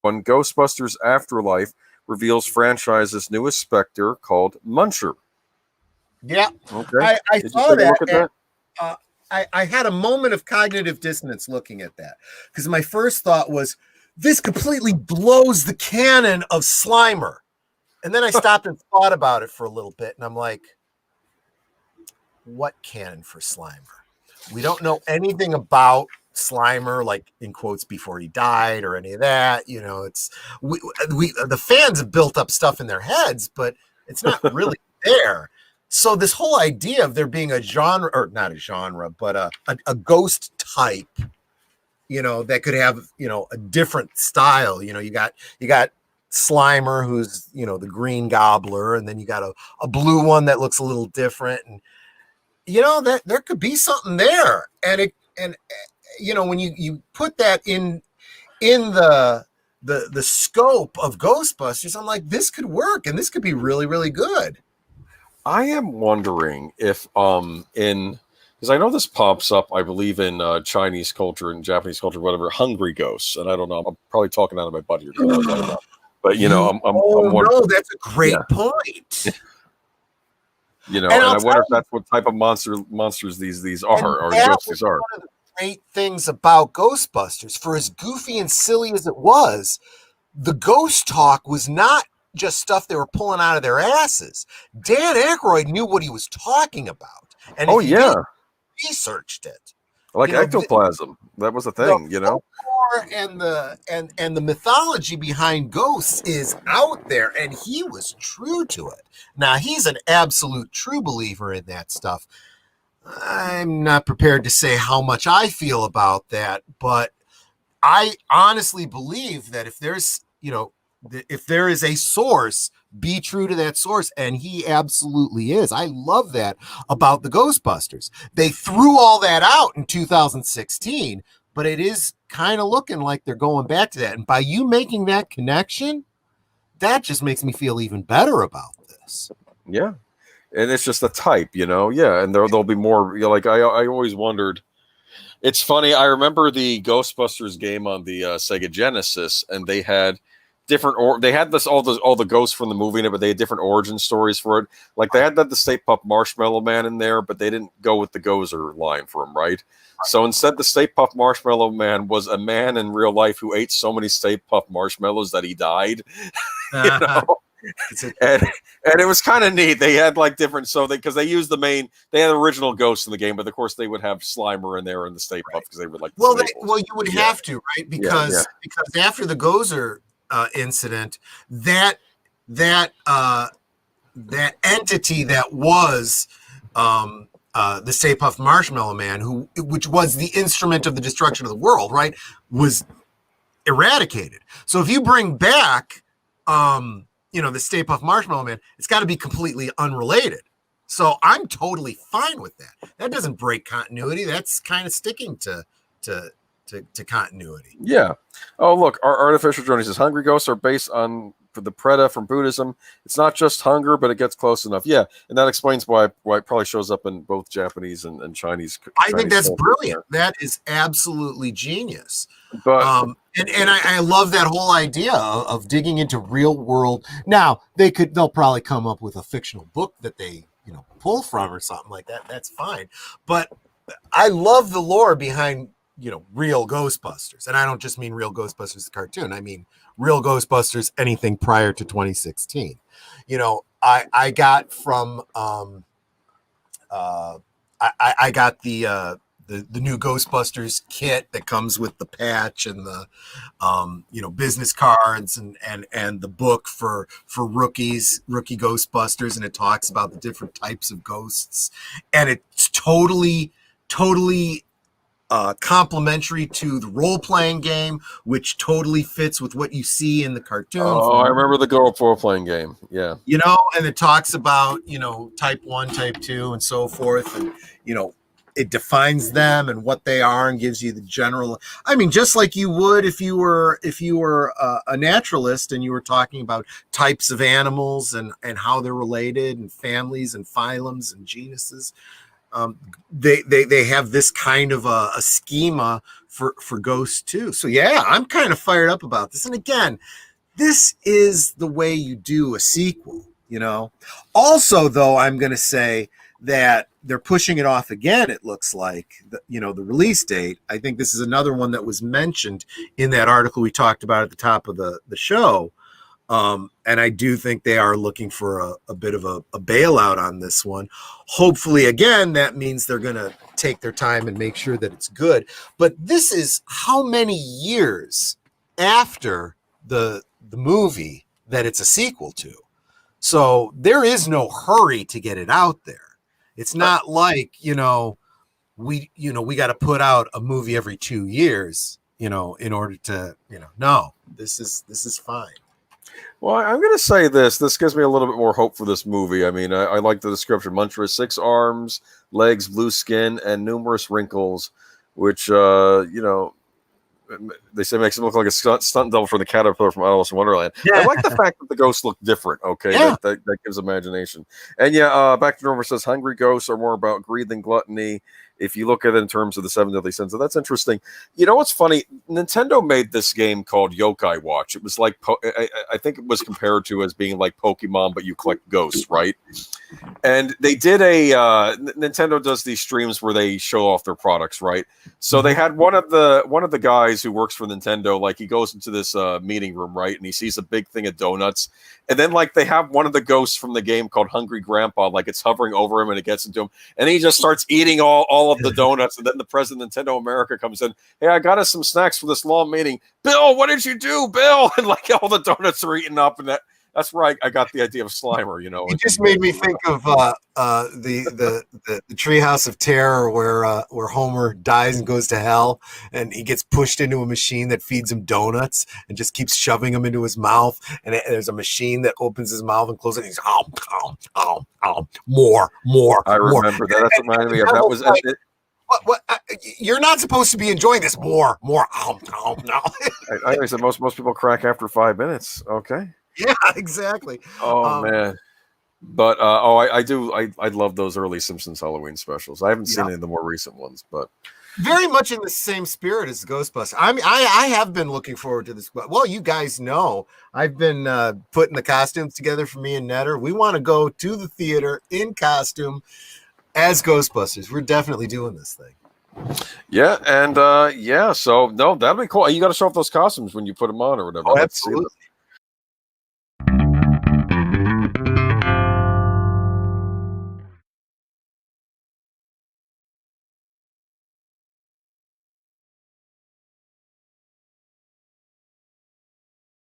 one, Ghostbusters Afterlife reveals franchise's newest specter called Muncher. Yeah, Okay. I Did you saw take a that. look at that? I had a moment of cognitive dissonance looking at that, because my first thought was, this completely blows the canon of Slimer. And then I stopped and thought about it for a little bit, and I'm like, what canon for Slimer? We don't know anything about Slimer, like in quotes, before he died or any of that. You know, it's we the fans have built up stuff in their heads, but it's not really there. So this whole idea of there being a genre, or not a genre, but a ghost type, you know, that could have, you know, a different style. You know, you got Slimer, who's, you know, the green gobbler, and then you got a blue one that looks a little different, and you know that there could be something there. And you know, when you put that in the scope of Ghostbusters, I'm like, this could work, and this could be really, really good. I am wondering if because I know this pops up, I believe, in Chinese culture and Japanese culture, whatever, hungry ghosts. And I don't know, I'm probably talking out of my butt here, but you know, I'm wondering. No, that's a great point. You know, and I wonder if that's what type of monsters these are, or ghosts are. One of the great things about Ghostbusters, for as goofy and silly as it was, the ghost talk was not just stuff they were pulling out of their asses. Dan Aykroyd knew what he was talking about, and researched it. Like, you know, ectoplasm. That was a thing, you know. And the mythology behind ghosts is out there, and he was true to it. Now, he's an absolute true believer in that stuff. I'm not prepared to say how much I feel about that, but I honestly believe that if there's, you know, if there is a source, be true to that source, and he absolutely is. I love that about the Ghostbusters. They threw all that out in 2016, but it is kind of looking like they're going back to that. And by you making that connection, that just makes me feel even better about this. Yeah, and it's just a type, you know. Yeah, and there'll be more. You know, like I always wondered. It's funny. I remember the Ghostbusters game on the Sega Genesis, and they had different they had all the ghosts from the movie in it, but they had different origin stories for it. Like they had the Stay Puft Marshmallow Man in there, but they didn't go with the Gozer line for him, right? So instead, the Stay Puft Marshmallow Man was a man in real life who ate so many Stay Puft marshmallows that he died. You know. And it was kind of neat. They had like different, because they used they had original ghosts in the game, but of course they would have Slimer in there and the Stay Puft because they were like well, you would have to, right? Because after the Gozer incident, that entity that was the Stay Puft Marshmallow Man, which was the instrument of the destruction of the world, right, was eradicated. So if you bring back you know, the Stay Puft Marshmallow Man, it's got to be completely unrelated. So I'm totally fine with that. That doesn't break continuity. That's kind of sticking to continuity. Yeah. Oh, look, our artificial journey says hungry ghosts are based on the Preda from Buddhism. It's not just hunger, but it gets close enough. Yeah, and that explains why it probably shows up in both Japanese and Chinese. I think that's brilliant. That is absolutely genius. But and I love that whole idea of digging into real world. Now they'll probably come up with a fictional book that they, you know, pull from or something like that. That's fine. But I love the lore behind, you know, real Ghostbusters. And I don't just mean real Ghostbusters the cartoon. I mean real Ghostbusters, anything prior to 2016. You know, I got from I got the new Ghostbusters kit that comes with the patch and the you know, business cards and the book for rookie Ghostbusters, and it talks about the different types of ghosts, and it's totally complementary to the role-playing game, which totally fits with what you see in the cartoon. Oh, I remember the role-playing game. Yeah. You know, and it talks about, you know, type 1, type 2, and so forth. And, you know, it defines them and what they are and gives you the general, I mean, just like you would if you were a naturalist and you were talking about types of animals and how they're related and families and phylums and genuses. They have this kind of a schema for Ghost too. So yeah, I'm kind of fired up about this. And again, this is the way you do a sequel, you know. Also, though, I'm going to say that they're pushing it off again. It looks like the release date. I think this is another one that was mentioned in that article we talked about at the top of the show. And I do think they are looking for a bit of a bailout on this one. Hopefully, again, that means they're going to take their time and make sure that it's good. But this is how many years after the movie that it's a sequel to. So there is no hurry to get it out there. It's not like, we got to put out a movie every 2 years, in order to, no, this is fine. Well, I'm going to say this. This gives me a little bit more hope for this movie. I mean, I like the description. Muncher has 6 arms, legs, blue skin, and numerous wrinkles, which, they say makes him look like a stunt double for the caterpillar from Alice in Wonderland. Yeah. I like the fact that the ghosts look different. Okay, yeah. that gives imagination. And back to Norma says hungry ghosts are more about greed than gluttony. If you look at it in terms of the 7 deadly sins, so that's interesting. You know what's funny? Nintendo made this game called Yokai Watch. It was like I think it was compared to as being like Pokemon, but you collect ghosts, right? And they did Nintendo does these streams where they show off their products, right? So they had one of the guys who works for Nintendo, like he goes into this meeting room, right, and he sees a big thing of donuts, and then like they have one of the ghosts from the game called Hungry Grandpa, like it's hovering over him and it gets into him, and he just starts eating all of the donuts, and then the president of Nintendo America comes in, hey, I got us some snacks for this long meeting. Bill, what did you do, Bill? And like all the donuts are eaten up, and that's where I got the idea of Slimer, It just made me think of the Treehouse of Terror where Homer dies and goes to hell, and he gets pushed into a machine that feeds him donuts and just keeps shoving them into his mouth. And there's a machine that opens his mouth and closes it. And he's more. I remember that. That's what reminded me of that. Was like, what you're not supposed to be enjoying this more. No. I said most people crack after 5 minutes. Okay. Yeah, exactly. Oh man, but I love those early Simpsons Halloween specials. I haven't seen any of the more recent ones, but very much in the same spirit as Ghostbusters. I mean, I have been looking forward to this. Well, you guys know I've been putting the costumes together for me and Netter. We want to go to the theater in costume as Ghostbusters. We're definitely doing this thing. Yeah, and so no, that'd be cool. You got to show off those costumes when you put them on or whatever. Oh, absolutely.